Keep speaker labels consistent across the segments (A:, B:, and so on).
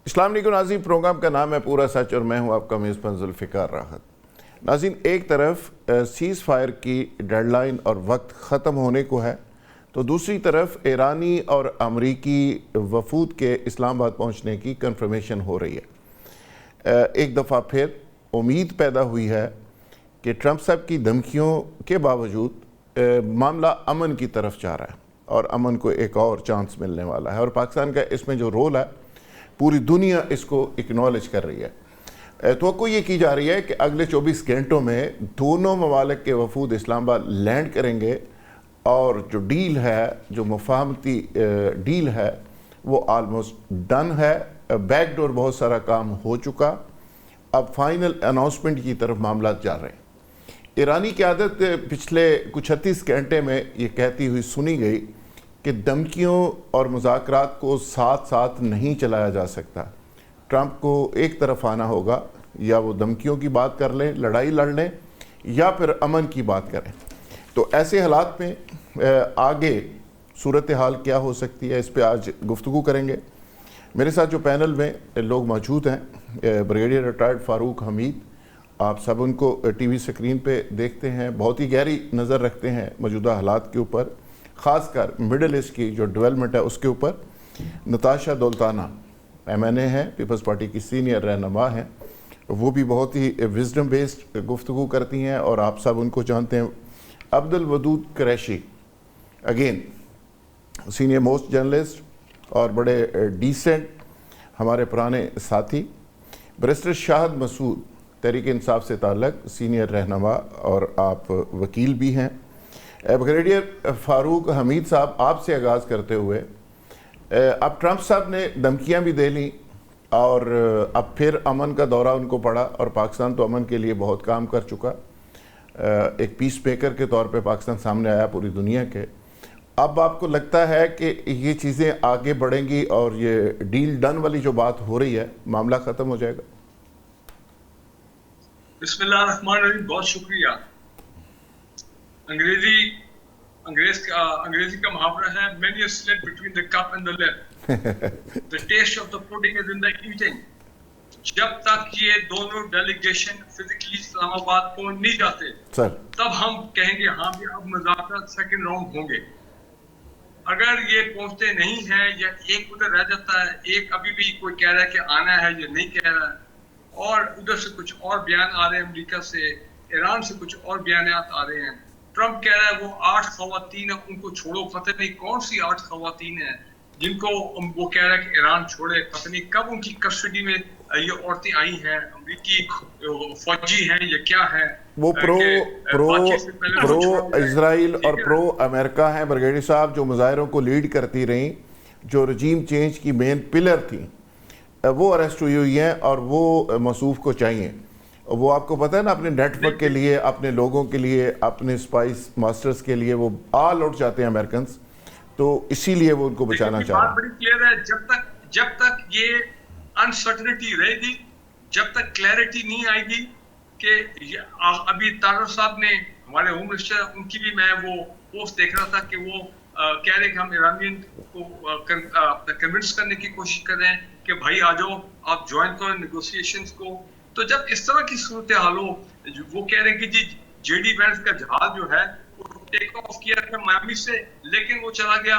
A: اسلام علیکم ناظرین، پروگرام کا نام ہے پورا سچ اور میں ہوں آپ کا میزبان ذوالفقار راحت۔ ناظرین، ایک طرف سیز فائر کی ڈیڈ لائن اور وقت ختم ہونے کو ہے، تو دوسری طرف ایرانی اور امریکی وفود کے اسلام آباد پہنچنے کی کنفرمیشن ہو رہی ہے۔ ایک دفعہ پھر امید پیدا ہوئی ہے کہ ٹرمپ صاحب کی دھمکیوں کے باوجود معاملہ امن کی طرف جا رہا ہے اور امن کو ایک اور چانس ملنے والا ہے، اور پاکستان کا اس میں جو رول ہے پوری دنیا اس کو اکنالج کر رہی ہے۔ توقع یہ کی جا رہی ہے کہ اگلے 24 گھنٹوں میں دونوں ممالک کے وفود اسلام آباد لینڈ کریں گے، اور جو ڈیل ہے، جو مفاہمتی ڈیل ہے، وہ آلموسٹ ڈن ہے۔ بیک ڈور بہت سارا کام ہو چکا، اب فائنل اناؤنسمنٹ کی طرف معاملات جا رہے ہیں۔ ایرانی قیادت پچھلے کچھ 36 گھنٹے میں یہ کہتی ہوئی سنی گئی کہ دھمکیوں اور مذاکرات کو ساتھ ساتھ نہیں چلایا جا سکتا۔ ٹرمپ کو ایک طرف آنا ہوگا، یا وہ دھمکیوں کی بات کر لیں، لڑائی لڑ لیں، یا پھر امن کی بات کریں۔ تو ایسے حالات میں آگے صورتحال کیا ہو سکتی ہے، اس پہ آج گفتگو کریں گے۔ میرے ساتھ جو پینل میں لوگ موجود ہیں، بریگیڈیئر ریٹائرڈ فاروق حمید، آپ سب ان کو ٹی وی سکرین پہ دیکھتے ہیں، بہت ہی گہری نظر رکھتے ہیں موجودہ حالات کے اوپر، خاص کر مڈل ایسٹ کی جو ڈیولپمنٹ ہے اس کے اوپر۔ نتاشا دولتانہ MNA ہیں، پیپلز پارٹی کی سینئر رہنما ہیں، وہ بھی بہت ہی وزڈم بیسڈ گفتگو کرتی ہیں اور آپ سب ان کو جانتے ہیں۔ Abdul Wadood Qureshi, again senior most journalist اور بڑے ڈیسنٹ ہمارے پرانے ساتھی۔ بیرسٹر شاہد مسعود، تحریک انصاف سے تعلق سینئر رہنما اور آپ وکیل بھی ہیں۔ بریگیڈیئر فاروق حمید صاحب، آپ سے آغاز کرتے ہوئے، اب ٹرمپ صاحب نے دھمکیاں بھی دے لیں اور اب پھر امن کا دورہ ان کو پڑا، اور پاکستان تو امن کے لیے بہت کام کر چکا، ایک پیس میکر کے طور پہ پاکستان سامنے آیا پوری دنیا کے۔ اب آپ کو لگتا ہے کہ یہ چیزیں آگے بڑھیں گی اور یہ ڈیل ڈن والی جو بات ہو رہی ہے، معاملہ ختم ہو جائے گا؟
B: بسم اللہ الرحمن الرحیم، بہت شکریہ۔ انگریزی کا محاورہ ہے many a slit between the cup and the lip. The taste of the pudding is in the eating. جب تک یہ دونوں ڈیلیگیشن فزیکلی اسلام آباد پہنچ نہیں جاتے تب ہم کہیں گے ہاں بھی اب مذاکرات سیکنڈ راؤنڈ ہوں گے۔ اگر یہ پہنچتے نہیں ہیں یا ایک ادھر رہ جاتا ہے، ایک ابھی بھی کوئی کہہ رہا ہے کہ آنا ہے یا نہیں کہہ رہا ہے، اور ادھر سے کچھ اور بیان آ رہے ہیں، امریکہ سے، ایران سے کچھ اور بیانات آ رہے ہیں۔ ٹرمپ کہہ رہا ہے وہ 8 خواتین ہیں، ان کو چھوڑو، پتہ نہیں کون سی 8 خواتین ہیں جن کو وہ کہہ رہا ہے کہ ایران چھوڑے، پتہ نہیں کب ان کی کسٹڈی میں یہ عورتیں آئی ہیں، امریکی فوجی ہیں یا کیا ہیں۔
A: وہ پرو اسرائیل اور پرو امریکہ ہیں بریگیڈیئر صاحب، جو مظاہروں کو لیڈ کرتی رہیں، جو رجیم چینج کی مین پلر تھیں، وہ اریسٹ ہوئی ہیں اور وہ موصوف کو چاہیے۔ وہ آپ کو پتہ ہے نا، اپنے نیٹ ورک کے لیے، اپنے لوگوں کے لیے، اپنے اسپائس ماسٹرز کے لیے وہ آل آؤٹ جاتے ہیں امریکنز، تو اسی لیے وہ ان کو بچانا چاہ رہے ہیں۔
B: بات بڑی کلیئر ہے، جب تک یہ انسرٹنٹی رہے گی، جب تک کلیئرٹی نہیں آئے گی کہ ابھی طاہر صاحب نے، ہمارے ہوم منسٹر، ان کی بھی میں وہ پوسٹ دیکھ رہا تھا کہ وہ کہہ رہے کہ ہم ایرانین کو کنونس کرنے کی کوشش کر رہے ہیں کہ بھائی آ جاؤ، آپ جوائن کرو نیگوسیشنز کو۔ تو جب اس طرح کی صورتحال ہو، وہ کہہ رہے ہیں کہ جی جے ڈی وینس کا جہاز جو ہے وہ ٹیک آف کیا تھا میامی سے، لیکن وہ چلا گیا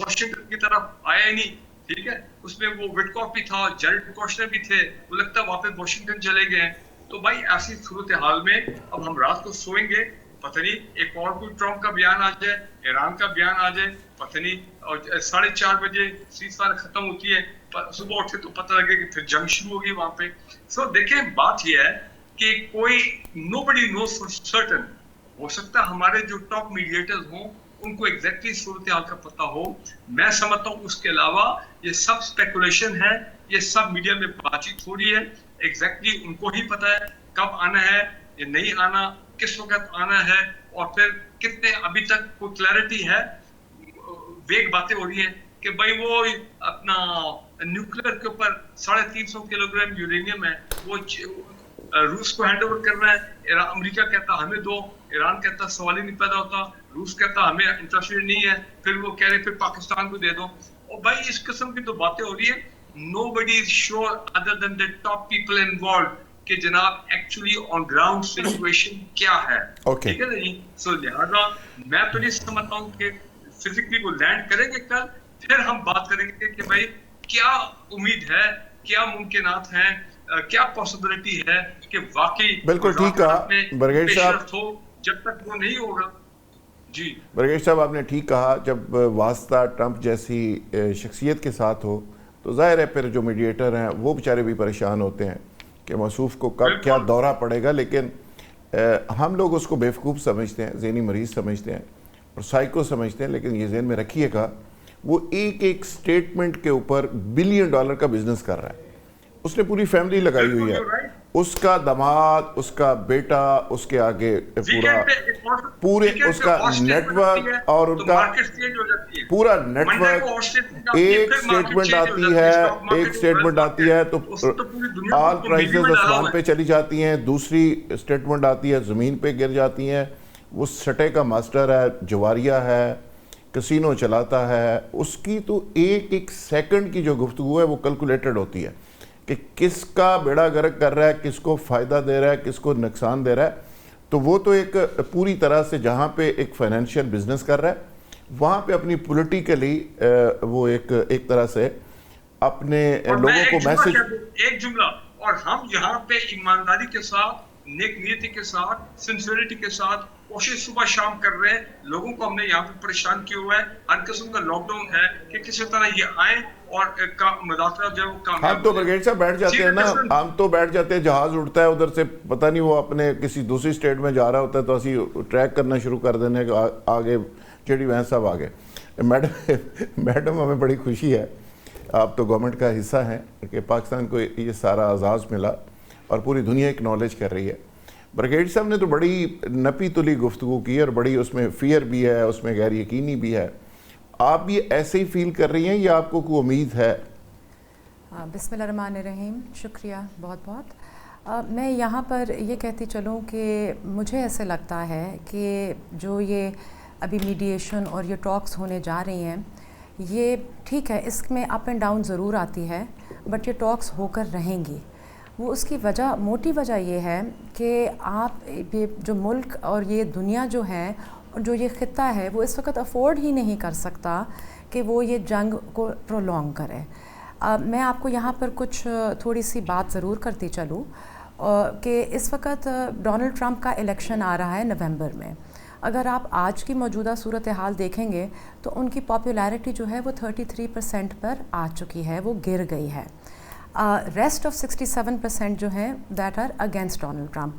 B: واشنگٹن کی طرف، آیا ہی نہیں، ٹھیک ہے۔ اس میں وہ وٹکاف بھی تھا، جیریڈ کوشنر بھی تھے، وہ لگتا ہے واپس واشنگٹن چلے گئے ہیں۔ تو بھائی ایسی صورتحال میں اب ہم رات کو سوئیں گے، پتہ نہیں ایک اور کوئی ٹرمپ کا بیان آ جائے، ایران کا بیان آ جائے، پتہ نہیں، اور 4:30 بجے سیز فائر ختم ہوتی ہے، صبح اٹھے تو پتہ لگے کہ پھر جنگ شروع ہوگی وہاں پہ۔ سو دیکھیں، بات یہ ہے کہ کوئی nobody knows for certain، ہو سکتا ہے ہمارے جو ٹاپ میڈیٹرز ہوں ان کو ایگزیکٹلی صورتحال کا پتہ ہو۔ میں سمجھتا ہوں اس کے علاوہ یہ سب اسپیکولیشن ہے، یہ سب میڈیا میں بات چیت ہو رہی ہے، ایگزیکٹلی ان کو ہی پتہ ہے کب آنا ہے یا نہیں آنا، کس وقت آنا ہے، اور پھر کتنے، ابھی تک کوئی کلیئرٹی ہے؟ ویگ باتیں ہو رہی ہیں کہ بھائی وہ اپنا نیوکلیر کے اوپر 350 کلو گرام یورینیم ہے، وہ روس کو ہینڈ اوور کرنا ہے، امریکہ کہتا ہمیں دو، ایران کہتا سوال ہی نہیں پیدا ہوتا، روس کہتا ہمیں انٹرسٹڈ نہیں ہے، پھر وہ کہہ رہے پھر پاکستان کو دے دو۔ اور بھائی اس قسم کی تو باتیں ہو رہی ہیں nobody is sure other than the top people involved کہ جناب ایکچولی آن گراؤنڈ سچویشن کیا ہے. ٹھیک ہے نا جی. سو لہٰذا میں تو نہیں سمجھتا ہوں کہ فزیکلی وہ لینڈ کریں گے کل, پھر ہم بات کریں گے کہ بھائی کیا امید ہے, کیا ممکنات ہیں, کیا پاسبلٹی ہے کہ واقعی
A: بالکل ٹھیک کہا برگیش صاحب.
B: ہو جب تک وہ نہیں ہوگا. جی
A: برگیش صاحب آپ نے ٹھیک کہا, جب واسطہ ٹرمپ جیسی شخصیت کے ساتھ ہو تو ظاہر ہے پھر جو میڈیٹر ہیں وہ بیچارے بھی پریشان ہوتے ہیں کہ موصوف کو کب کیا دورہ پڑے گا. لیکن ہم لوگ اس کو بیوقوف سمجھتے ہیں, ذہنی مریض سمجھتے ہیں اور سائیکو سمجھتے ہیں, لیکن یہ ذہن میں رکھیے گا وہ ایک سٹیٹمنٹ کے اوپر $1 بلین کا بزنس کر رہا ہے. اس نے پوری فیملی لگائی ہوئی ہے, اس کا داماد, اس کا بیٹا, اس کے آگے پورے اس کا نیٹ ورک اور ان کا پورا نیٹ ورک. ایک سٹیٹمنٹ آتی ہے تو آل پرائسز آسمان پہ چلی جاتی ہیں, دوسری سٹیٹمنٹ آتی ہے زمین پہ گر جاتی ہیں. وہ سٹے کا ماسٹر ہے, جواریہ ہے, کسینو چلاتا ہے. اس کی تو ایک سیکنڈ کی جو گفتگو ہے وہ کیلکولیٹڈ ہوتی ہے کہ کس کا بیڑا غرق کر رہا ہے, کس کو فائدہ دے رہا ہے, کس کو نقصان دے رہا ہے. تو وہ تو ایک پوری طرح سے جہاں پہ ایک فائنینشیل بزنس کر رہا ہے وہاں پہ اپنی پولیٹیکلی وہ ایک طرح سے اپنے لوگوں کو میسج.
B: ایک جملہ, اور ہم یہاں پہ ایمانداری کے ساتھ, نیک نیتی کے ساتھ, سنسیریٹی کے ساتھ کوشش صبح شام کر رہے ہیں. لوگوں کو ہم نے یہاں پہ پریشان کیا ہوا ہے, ہر قسم کا لاک ڈاؤن ہے کہ کسی طرح یہ آئیں اور مذاکرات جو ہے وہ کامیاب.
A: ہم تو برگیڈ صاحب بیٹھ جاتے ہیں نا, ہم تو بیٹھ جاتے ہیں, جہاز اڑتا ہے ادھر سے, پتہ نہیں وہ اپنے کسی دوسری اسٹیٹ میں جا رہا ہوتا ہے تو اسی ٹریک کرنا شروع کر دینے کہ آگے جیڈی وینس صاحب آگے. میڈم ہمیں بڑی خوشی ہے, آپ تو گورنمنٹ کا حصہ ہیں کہ پاکستان کو یہ سارا اعزاز ملا اور پوری دنیا اکنالج کر رہی ہے. برگیڈ صاحب نے تو بڑی نپی تلی گفتگو کی اور بڑی اس میں فیئر بھی ہے, اس میں غیر یقینی بھی ہے. آپ بھی ایسے ہی فیل کر رہی ہیں یا آپ کو کوئی امید ہے؟
C: بسم اللہ الرحمن الرحیم, شکریہ بہت بہت. میں یہاں پر یہ کہتی چلوں کہ مجھے ایسے لگتا ہے کہ جو یہ ابھی میڈیشن اور یہ ٹاکس ہونے جا رہی ہیں یہ ٹھیک ہے, اس میں اپ اینڈ ڈاؤن ضرور آتی ہے, بٹ یہ ٹاکس ہو کر رہیں گی. وہ اس کی وجہ, موٹی وجہ یہ ہے کہ آپ یہ جو ملک اور یہ دنیا جو ہے, جو یہ خطہ ہے, وہ اس وقت افورڈ ہی نہیں کر سکتا کہ وہ یہ جنگ کو پرولونگ کرے. میں آپ کو یہاں پر کچھ تھوڑی سی بات ضرور کرتی چلوں کہ اس وقت ڈونلڈ ٹرمپ کا الیکشن آ رہا ہے نومبر میں. اگر آپ آج کی موجودہ صورتحال دیکھیں گے تو ان کی پاپولیرٹی جو ہے وہ 33% پر آ چکی ہے, وہ گر گئی ہے. ریسٹ آف 67% جو ہیں that are against Donald Trump.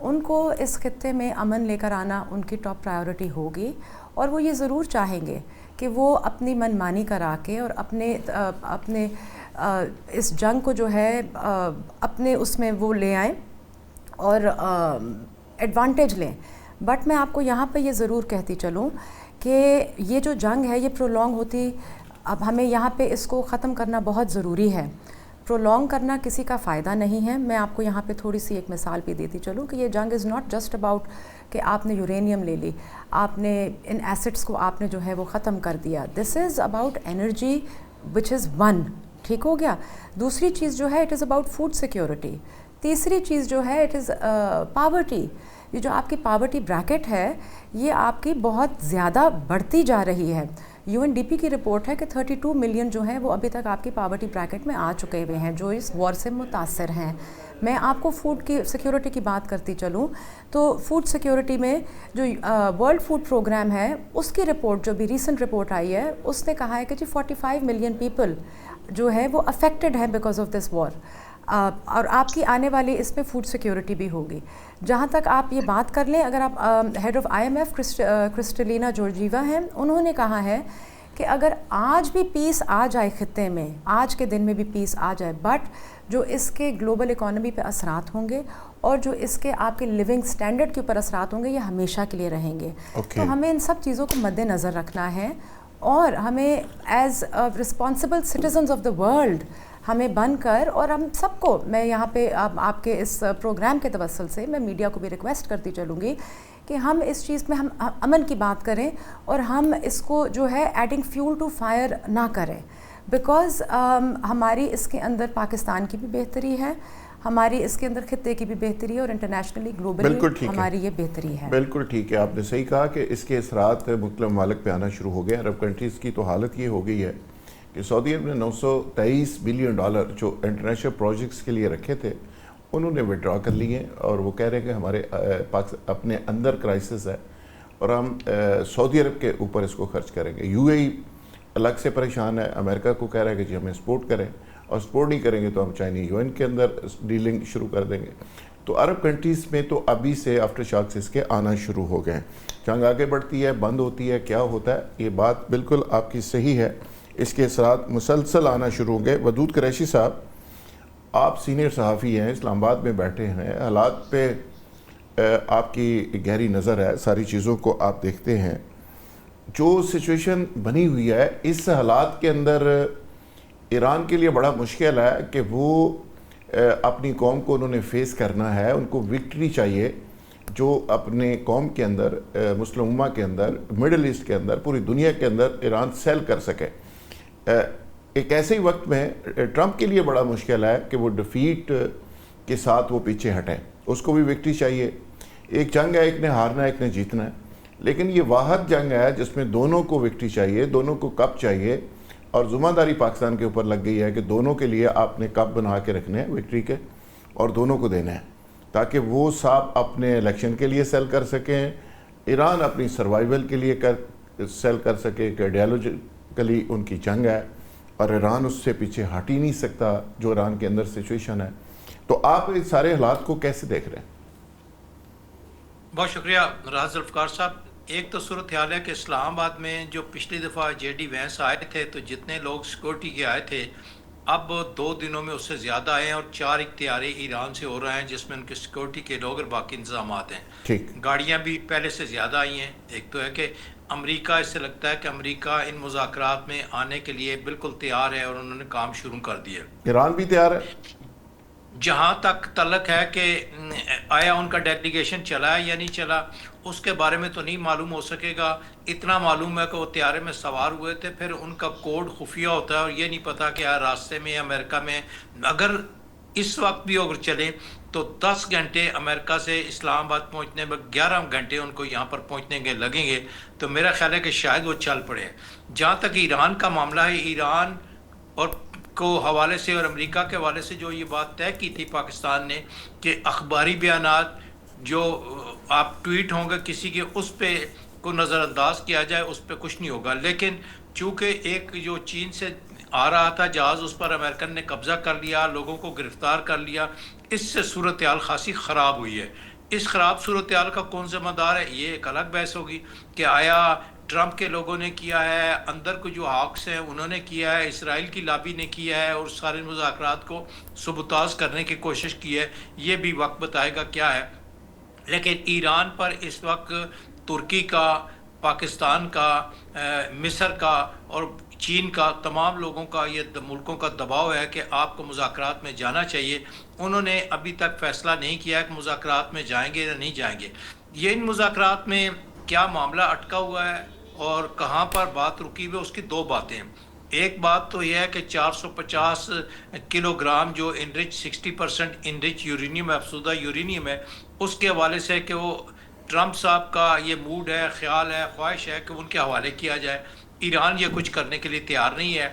C: ان کو اس خطے میں امن لے کر آنا ان کی ٹاپ پرائیورٹی ہوگی, اور وہ یہ ضرور چاہیں گے کہ وہ اپنی من مانی کرا کے اور اپنے اس جنگ کو جو ہے اپنے اس میں وہ لے آئیں اور ایڈوانٹیج لیں. بٹ میں آپ کو یہاں پہ یہ ضرور کہتی چلوں کہ یہ جو جنگ ہے یہ پرولونگ ہوتی, اب ہمیں یہاں پہ اس کو ختم کرنا بہت ضروری ہے. پرولونگ کرنا کسی کا فائدہ نہیں ہے. میں آپ کو یہاں پہ تھوڑی سی ایک مثال بھی دیتی چلوں کہ یہ جنگ از ناٹ جسٹ اباؤٹ کہ آپ نے یورینیم لے لی, آپ نے ان ایسڈس کو آپ نے جو ہے وہ ختم کر دیا. This is about energy which is one. ٹھیک ہو گیا. دوسری چیز جو ہے it is about food security. تیسری چیز جو ہے اٹ از پاورٹی. یہ جو آپ کی پاورٹی بریکٹ ہے یہ آپ کی بہت زیادہ بڑھتی جا رہی ہے. UNDP کی رپورٹ ہے کہ 32 ملین جو ہیں وہ ابھی تک آپ کی پاورٹی بریکٹ میں آ چکے ہوئے ہیں جو اس وار سے متاثر ہیں. میں آپ کو فوڈ کی سیکیورٹی کی بات کرتی چلوں تو فوڈ سیکیورٹی میں جو ورلڈ فوڈ پروگرام ہے اس کی رپورٹ جو بھی ریسنٹ رپورٹ آئی ہے اس نے کہا ہے کہ جی 45 ملین پیپل جو ہے وہ افیکٹڈ ہیں بیکاز آف دس وار, اور آپ کی آنے والی اس میں فوڈ سیکیورٹی بھی ہوگی. جہاں تک آپ یہ بات کر لیں, اگر آپ head of IMF Kristalina Georgieva ہیں, انہوں نے کہا ہے کہ اگر آج بھی پیس آ جائے خطے میں, آج کے دن میں بھی پیس آ جائے, بٹ جو اس کے گلوبل اکانومی پہ اثرات ہوں گے اور جو اس کے آپ کے لیونگ سٹینڈرڈ کے اوپر اثرات ہوں گے یہ ہمیشہ کے لیے رہیں گے. تو ہمیں ان سب چیزوں کو مد نظر رکھنا ہے اور ہمیں as responsible citizens of the world ہمیں بن کر, اور ہم سب کو, میں یہاں پہ آپ کے اس پروگرام کے توسل سے میں میڈیا کو بھی ریکویسٹ کرتی چلوں گی کہ ہم اس چیز میں ہم امن کی بات کریں اور ہم اس کو جو ہے ایڈنگ فیول ٹو فائر نہ کریں. بیکاز ہماری اس کے اندر پاکستان کی بھی بہتری ہے, ہماری اس کے اندر خطے کی بھی بہتری ہے, اور انٹرنیشنلی گلوبلی ہماری یہ بہتری ہے.
A: بالکل ٹھیک ہے, آپ نے صحیح کہا کہ اس کے اثرات مختلف ممالک پہ آنا شروع ہو گئے. عرب کنٹریز کی تو حالت یہ ہو گئی ہے کہ سعودی عرب نے $923 بلین جو انٹرنیشنل پروجیکٹس کے لیے رکھے تھے انہوں نے وڈرا کر لیے, اور وہ کہہ رہے ہیں کہ ہمارے اپنے اندر کرائسس ہے اور ہم سعودی عرب کے اوپر اس کو خرچ کریں گے. یو اے ای الگ سے پریشان ہے, امریکہ کو کہہ رہا ہے کہ جی ہمیں سپورٹ کریں, اور سپورٹ نہیں کریں گے تو ہم چائنی یوان کے اندر ڈیلنگ شروع کر دیں گے. تو عرب کنٹریز میں تو ابھی سے آفٹر شاکس اس کے آنا شروع ہو گئے ہیں. جنگ آگے بڑھتی ہے, بند ہوتی ہے, کیا ہوتا ہے, یہ بات بالکل آپ کی صحیح ہے. اس کے اثرات مسلسل آنا شروع ہو گئے. ودود قریشی صاحب, آپ سینئر صحافی ہیں, اسلام آباد میں بیٹھے ہیں, حالات پہ آپ کی گہری نظر ہے, ساری چیزوں کو آپ دیکھتے ہیں. جو سچویشن بنی ہوئی ہے اس حالات کے اندر ایران کے لیے بڑا مشکل ہے کہ وہ اپنی قوم کو انہوں نے فیس کرنا ہے. ان کو وکٹری چاہیے جو اپنے قوم کے اندر, مسلم امہ کے اندر, مڈل ایسٹ کے اندر, پوری دنیا کے اندر ایران سیل کر سکے. ایک ایسے ہی وقت میں ٹرمپ کے لیے بڑا مشکل ہے کہ وہ ڈیفیٹ کے ساتھ وہ پیچھے ہٹیں. اس کو بھی وکٹری چاہیے. ایک جنگ ہے, ایک نے ہارنا ہے, ایک نے جیتنا ہے, لیکن یہ واحد جنگ ہے جس میں دونوں کو وکٹری چاہیے, دونوں کو کپ چاہیے, اور ذمہ داری پاکستان کے اوپر لگ گئی ہے کہ دونوں کے لیے آپ نے کپ بنا کے رکھنے ہیں وکٹری کے, اور دونوں کو دینے ہیں تاکہ وہ صاحب اپنے الیکشن کے لیے سیل کر سکیں, ایران اپنی سروائیول کے لیے سیل کر سکے کہ آئیڈیالوجیکلی ان کی جنگ ہے اور ایران اس سے پیچھے ہٹ ہی نہیں سکتا جو ایران کے اندر سچویشن ہے. تو آپ اس سارے حالات کو کیسے دیکھ رہے ہیں؟
D: بہت شکریہ راحت ذوالفقار صاحب. ایک تو صورتحال ہے کہ اسلام آباد میں جو پچھلی دفعہ جے ڈی وینس آئے تھے تو جتنے لوگ سیکورٹی کے آئے تھے اب 2 دنوں میں اس سے زیادہ آئے ہیں, اور 4 اختیارے ایران سے ہو رہے ہیں جس میں ان کے سیکورٹی کے لوگ اور باقی انتظامات ہیں.
A: ٹھیک,
D: گاڑیاں بھی پہلے سے زیادہ آئی ہیں. ایک تو ہے کہ امریکہ, اس سے لگتا ہے کہ امریکہ ان مذاکرات میں آنے کے لیے بالکل تیار ہے اور انہوں نے کام شروع کر دیا.
A: ایران بھی تیار ہے.
D: جہاں تک تعلق ہے کہ آیا ان کا ڈیلیگیشن چلا ہے یا نہیں چلا اس کے بارے میں تو نہیں معلوم ہو سکے گا. اتنا معلوم ہے کہ وہ طیارے میں سوار ہوئے تھے, پھر ان کا کوڈ خفیہ ہوتا ہے اور یہ نہیں پتا کہ راستے میں امریکہ میں اگر اس وقت بھی اگر چلیں تو 10 گھنٹے امریکہ سے اسلام آباد پہنچنے میں 11 گھنٹے ان کو یہاں پر پہنچنے کے لگیں گے. تو میرا خیال ہے کہ شاید وہ چل پڑے. جہاں تک ایران کا معاملہ ہے, ایران اور کو حوالے سے اور امریکہ کے حوالے سے جو یہ بات طے کی تھی پاکستان نے کہ اخباری بیانات جو آپ ٹویٹ ہوں گے کسی کے اس پہ کو نظر انداز کیا جائے, اس پہ کچھ نہیں ہوگا. لیکن چونکہ ایک جو چین سے آ رہا تھا جہاز, اس پر امریکن نے قبضہ کر لیا, لوگوں کو گرفتار کر لیا, اس سے صورتحال خاصی خراب ہوئی ہے. اس خراب صورتحال کا کون ذمہ دار ہے یہ ایک الگ بحث ہوگی کہ آیا ٹرمپ کے لوگوں نے کیا ہے, اندر کو جو ہاکس ہیں انہوں نے کیا ہے, اسرائیل کی لابی نے کیا ہے اور سارے مذاکرات کو سبوتاژ کرنے کی کوشش کی ہے. یہ بھی وقت بتائے گا کیا ہے. لیکن ایران پر اس وقت ترکی کا, پاکستان کا, مصر کا اور چین کا, تمام لوگوں کا, یہ ملکوں کا دباؤ ہے کہ آپ کو مذاکرات میں جانا چاہیے. انہوں نے ابھی تک فیصلہ نہیں کیا کہ مذاکرات میں جائیں گے یا نہیں جائیں گے. یہ ان مذاکرات میں کیا معاملہ اٹکا ہوا ہے اور کہاں پر بات رکی ہوئی ہے, اس کی 2 باتیں ہیں. ایک بات تو یہ ہے کہ 450 کلو گرام جو انرچ 60% انرچ یورینیم, افزودہ یورینیم ہے, اس کے حوالے سے کہ وہ ٹرمپ صاحب کا یہ موڈ ہے, خیال ہے, خواہش ہے کہ ان کے حوالے کیا جائے. ایران یہ کچھ کرنے کے لیے تیار نہیں ہے.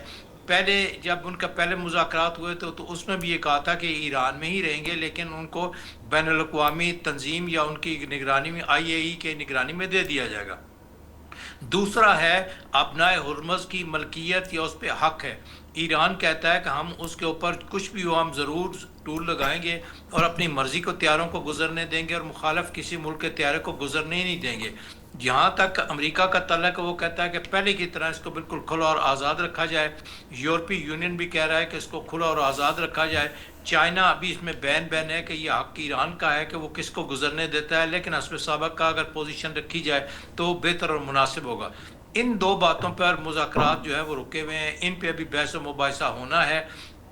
D: پہلے جب ان کا پہلے مذاکرات ہوئے تو اس میں بھی یہ کہا تھا کہ ایران میں ہی رہیں گے, لیکن ان کو بین الاقوامی تنظیم یا ان کی نگرانی میں IAEA کے نگرانی میں دے دیا جائے گا. دوسرا ہے ابنائے ہرمز کی ملکیت یا اس پہ حق ہے. ایران کہتا ہے کہ ہم اس کے اوپر کچھ بھی ہو ہم ضرور ٹول لگائیں گے اور اپنی مرضی کو طیاروں کو گزرنے دیں گے اور مخالف کسی ملک کے طیارے کو گزرنے ہی نہیں دیں گے. جہاں تک امریکہ کا تعلق ہے وہ کہتا ہے کہ پہلے کی طرح اس کو بالکل کھلا اور آزاد رکھا جائے. یورپی یونین بھی کہہ رہا ہے کہ اس کو کھلا اور آزاد رکھا جائے. چائنا ابھی اس میں بین ہے کہ یہ حق ایران کا ہے کہ وہ کس کو گزرنے دیتا ہے, لیکن حسب سابق کا اگر پوزیشن رکھی جائے تو بہتر اور مناسب ہوگا. ان 2 باتوں پر مذاکرات جو ہے وہ رکے ہوئے ہیں, ان پہ ابھی بحث و مباحثہ ہونا ہے.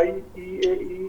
E: IEAE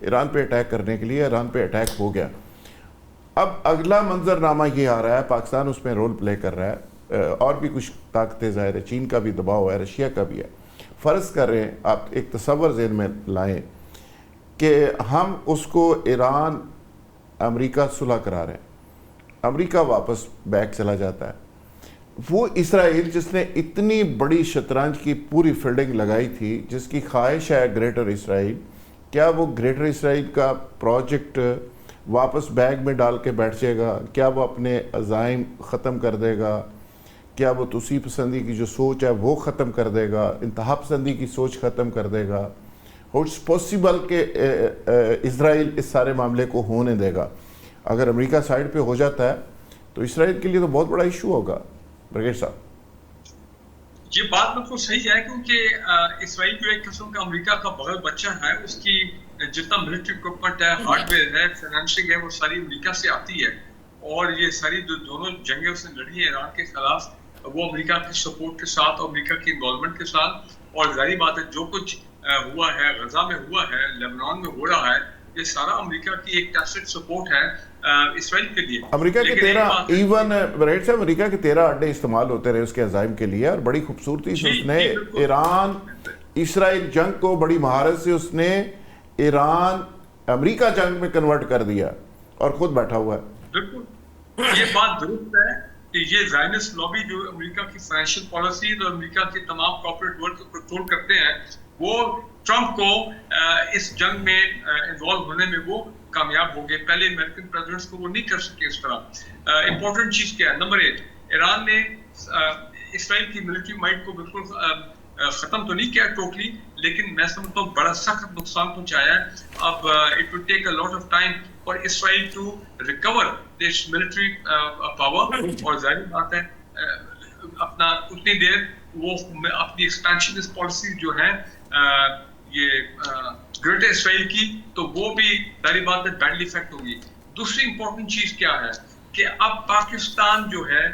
A: ایران پہ اٹیک کرنے کے لیے. ایران پہ اٹیک ہو گیا. اب اگلا منظرنامہ یہ آ رہا ہے, پاکستان اس میں رول پلے کر رہا ہے, اور بھی کچھ طاقتیں ظاہر ہے, چین کا بھی دباؤ ہے, رشیا کا بھی ہے. فرض کر رہے ہیں, آپ ایک تصور ذہن میں لائیں کہ ہم اس کو ایران امریکہ صلح کرا رہے ہیں, امریکہ واپس بیک چلا جاتا ہے. وہ اسرائیل جس نے اتنی بڑی شطرنج کی پوری فیلڈنگ لگائی تھی, جس کی خواہش ہے گریٹر اسرائیل, کیا وہ گریٹر اسرائیل کا پروجیکٹ واپس بیگ میں ڈال کے بیٹھ جائے گا؟ کیا وہ اپنے عزائم ختم کر دے گا؟ کیا وہ توسیع پسندی کی جو سوچ ہے وہ ختم کر دے گا؟ انتہا پسندی کی سوچ ختم کر دے گا؟ اٹس پاسبل کہ اسرائیل اس سارے معاملے کو ہونے دے گا. اگر امریکہ سائڈ پہ ہو جاتا ہے تو اسرائیل کے لیے تو بہت بڑا ایشو ہوگا. برگیڈ صاحب,
B: یہ بات بالکل صحیح ہے, کیونکہ اسرائیل جو ایک قسم کا امریکہ کا بغل بچہ ہے. اس کی جتنا ملٹری اکوپمنٹ ہے, ہارڈ ویئر ہے, فائنینشنگ ہے, وہ ساری امریکہ سے آتی ہے. اور یہ ساری جو دونوں جنگیں اس نے لڑی ہیں ایران کے خلاف, وہ امریکہ کی سپورٹ کے ساتھ, امریکہ کی انوالومنٹ کے ساتھ. اور ظاہری بات ہے جو کچھ ہوا ہے غزہ میں ہوا ہے, لیبنان میں ہو رہا ہے, یہ سارا امریکہ کی ایک ٹیسٹ سپورٹ ہے اسرائیل کے لیے.
A: امریکہ کے 13 اڈے استعمال ہوتے رہے اس کے عزائم کے لیے, اور بڑی خوبصورتی سے اس نے ایران اسرائیل جنگ کو بڑی مہارت سے اس نے ایران امریکہ جنگ میں کنورٹ کر دیا, اور خود بیٹھا ہوا ہے.
B: بالکل یہ بات درست ہے کہ یہ زائنسٹ لابی جو امریکہ کی فائنینشیل پالیسیز اور امریکہ کے تمام کارپوریٹ ورلڈ کو کنٹرول کرتے ہیں, وہ ٹرمپ کو اس جنگ میں انوالو ہونے میں وہ کامیاب ہو گئے. پہلے امریکن پریزیڈنٹس کو وہ نہیں کر سکے اس طرح. امپورٹنٹ چیز کیا ہے, نمبر 1, ایران نے اسرائیل کی ملٹری مائٹ کو بالکل ختم تو نہیں کیا ٹوٹلی, لیکن میں سمجھتا ہوں بڑا سخت نقصان پہنچایا ہے. اب it will take a lot of time for Israel to recover this military power. اور ظاہر بات ہے اپنا اتنی دیر وہ اپنی ایکسپینشنسٹ پالیسی جو ہے یہ گریٹر اسرائیل کی, تو وہ بھی ظاہر بات ہے بیڈلی افیکٹ ہوگی. دوسری امپورٹنٹ چیز کیا ہے کہ اب پاکستان جو ہے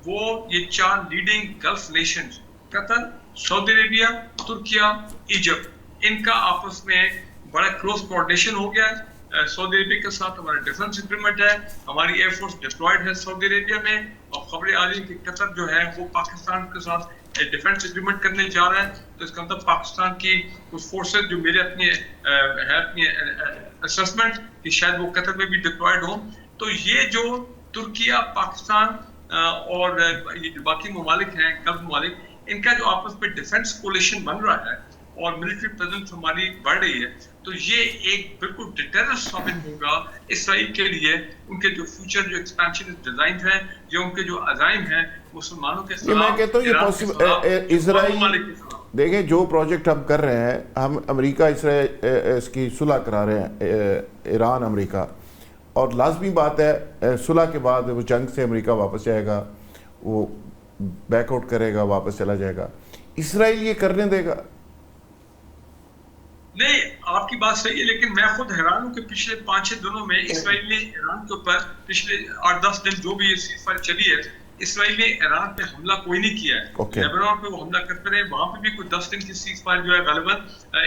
B: وہ یہ 4 لیڈنگ گلف نیشنز قطر, سعودی عربیہ, ترکیہ, ایجپٹ, ان کا آپس میں بڑا کلوز کوارڈینیشن ہو گیا ہے. سعودی عربیہ کے ساتھ ہمارا ڈیفنس ایگریمنٹ ہے, ہماری ایئر فورس ڈپلائڈ ہے سعودی عربیہ میں, اور خبریں آ رہی ہیں کہ قطر جو ہے وہ پاکستان کے ساتھ ڈیفنس ایگریمنٹ کرنے جا رہا ہے. تو اس کا مطلب پاکستان کی کچھ فورسز جو میرے اپنی اسسمنٹ کہ شاید وہ قطر میں بھی ڈپلائڈ ہوں. تو یہ جو ترکیہ, پاکستان اور یہ جو باقی ممالک ہیں گلف ممالک, ان کا جو آپس میں ڈیفنس کولیشن بن رہا ہے اور ملٹری پریزنس ہماری بڑھ رہی ہے, تو یہ ایک بالکل ڈیٹرنٹ ثابت ہوگا اسرائیل کے لیے. ان کے جو فیوچر جو ایکسپینشن ڈیزائن ہیں, جو ان کے جو عزائم ہیں مسلمانوں کے خلاف,
A: میں کہتا ہوں یہ پاسبل اسرائیل دیکھیں جو پروجیکٹ ہم کر رہے ہیں, ہم امریکہ اسرائیل اس کی صلح کرا رہے ہیں, ایران امریکہ, اور لازمی بات ہے صلح کے بعد وہ جنگ سے امریکہ واپس جائے گا, وہ بیک آؤٹ کرے گا, واپس چلا جائے گا. اسرائیل یہ کرنے دے گا؟
B: نہیں, آپ کی بات صحیح ہے, لیکن میں خود حیران ہوں کہ پچھلے 5-6 دنوں میں اسرائیل نے ایران کے اوپر پچھلے 8-10 دن جو بھی یہ سیز فائر چلی ہے, اسرائیل نے ایران پہ حملہ کوئی نہیں کیا ہے. لیبنان پہ وہ حملہ کرتے رہے, وہاں پہ بھی کوئی 10 دن کی سیز فائر جو ہے غالباً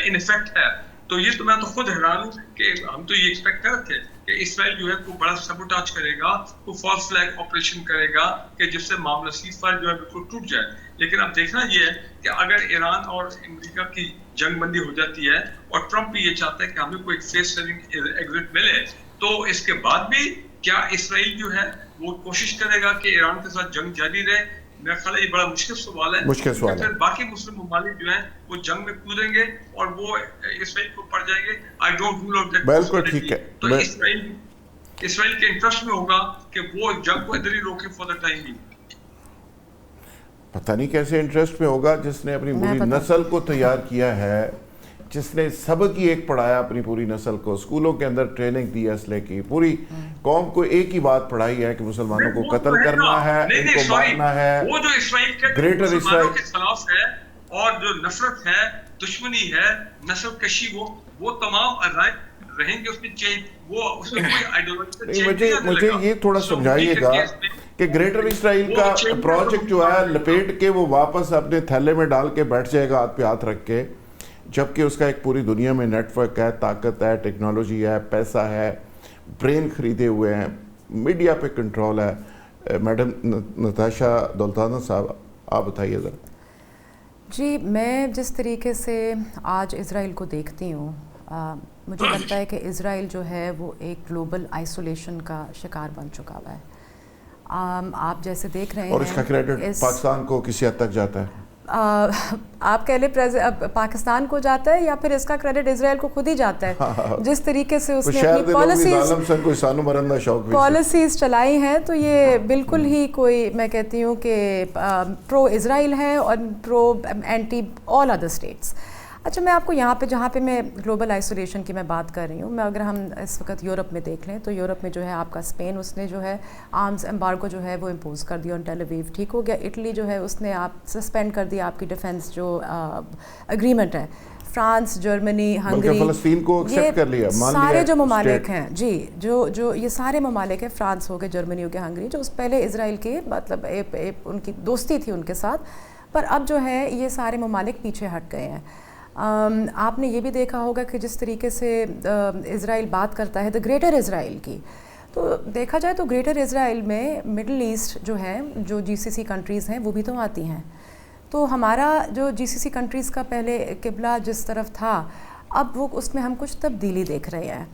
B: ان افیکٹ ہے. تو یہ تو میں تو خود حیران ہوں کہ ہم تو یہ ایکسپیکٹ کر رہے تھے کہ اسرائیل جو ہے کوئی بڑا سبوٹاج کرے گا, کوئی فالس فلیگ آپریشن کرے گا کہ جس سے معاملہ سیز فائر جو ہے بالکل ٹوٹ جائے. لیکن اب دیکھنا یہ ہے کہ اگر ایران اور امریکہ کی جنگ بندی ہو جاتی ہے اور ٹرمپ بھی یہ چاہتا ہے کہ ہمیں کوئی فیس سیونگ ایگزٹ ملے, تو اس کے بعد بھی کیا اسرائیل جو ہے وہ کوشش کرے گا کہ ایران کے ساتھ جنگ جاری رہے؟ میرا خیال ہے یہ بڑا مشکل سوال ہے.
A: مشکل سوال ہے.
B: پھر باقی مسلم ممالک جو ہیں وہ جنگ میں کودیں گے اور وہ اسرائیل کو پڑ جائیں گے. I don't rule out that.
A: بالکل ٹھیک ہے.
B: تو اسرائیل کے انٹرسٹ میں ہوگا کہ وہ جنگ کو ادھر ہی روکے فور دا ٹائم بینگ.
A: پتہ نہیں کیسے انٹرسٹ میں ہوگا, جس نے اپنی پوری نسل کو تیار کیا ہے, جس نے سبق ہی ایک پڑھایا اپنی پوری نسل کو, اسکولوں کے اندر ٹریننگ دی اسلحے کی, پوری قوم کو ایک ہی بات پڑھائی ہے کہ مسلمانوں کو قتل کرنا ہے, ان کو مارنا ہے.
B: وہ جو اسرائیل کے
A: گریٹر اسرائیل
B: کے خلاف ہے اور جو نفرت ہے, دشمنی ہے, نسل کشی, وہ تمام عزائم رہیں گے اس میں چینج, وہ اس میں کوئی آئیڈیالوجی.
A: مجھے یہ تھوڑا سمجھائیے گا کہ گریٹر اسرائیل کا پروجیکٹ جو ہے لپیٹ کے وہ واپس اپنے تھیلے میں ڈال کے بیٹھ جائے گا ہاتھ پہ ہاتھ رکھ کے, جبکہ اس کا ایک پوری دنیا میں نیٹ ورک ہے, طاقت ہے, ٹیکنالوجی ہے, پیسہ ہے, برین خریدے ہوئے ہیں, میڈیا پہ کنٹرول ہے. میڈم نتاشا دولتانو صاحب, آپ بتائیے ذرا.
C: جی, میں جس طریقے سے آج اسرائیل کو دیکھتی ہوں, مجھے لگتا ہے کہ اسرائیل جو ہے وہ ایک گلوبل آئسولیشن کا شکار بن چکا ہوا ہے. آپ جیسے دیکھ رہے ہیں,
A: اور اس کا کریڈٹ پاکستان کو کسی حد تک جاتا ہے.
C: آپ کہہ لیں پاکستان کو جاتا ہے یا پھر اس کا کریڈٹ اسرائیل کو خود ہی جاتا ہے. جس طریقے سے اس نے اپنی پالیسیز چلائی ہیں, تو یہ بالکل ہی کوئی, میں کہتی ہوں کہ پرو اسرائیل ہے اور پرو اینٹی آل ادر اسٹیٹس. اچھا, میں آپ کو یہاں پہ, جہاں پہ میں گلوبل آئسولیشن کی میں بات کر رہی ہوں, میں اگر ہم اس وقت یورپ میں دیکھ لیں تو یورپ میں جو ہے آپ کا اسپین, اس نے جو ہے آرمز ایمبارگو جو ہے وہ امپوز کر دیا آن ٹیل اویو, ٹھیک ہو گیا. اٹلی جو ہے اس نے آپ سسپینڈ کر دیا آپ کی ڈیفنس جو اگریمنٹ ہے. فرانس, جرمنی, ہنگری,
A: فلسطین کو ایکسپٹ کر لیا,
C: سارے جو ممالک ہیں جی, جو یہ سارے ممالک ہیں, فرانس ہو گئے, جرمنی ہو گیا, ہنگری, جو اس پہلے اسرائیل کے مطلب ان کی دوستی تھی ان کے ساتھ, پر اب جو ہے یہ سارے ممالک پیچھے ہٹ گئے ہیں. آپ نے یہ بھی دیکھا ہوگا کہ جس طریقے سے اسرائیل بات کرتا ہے دا گریٹر اسرائیل کی, تو دیکھا جائے تو گریٹر اسرائیل میں مڈل ایسٹ جو ہے, جو جی سی سی کنٹریز ہیں وہ بھی تو آتی ہیں. تو ہمارا جو جی سی سی کنٹریز کا پہلے قبلہ جس طرف تھا, اب وہ اس میں ہم کچھ تبدیلی دیکھ رہے ہیں.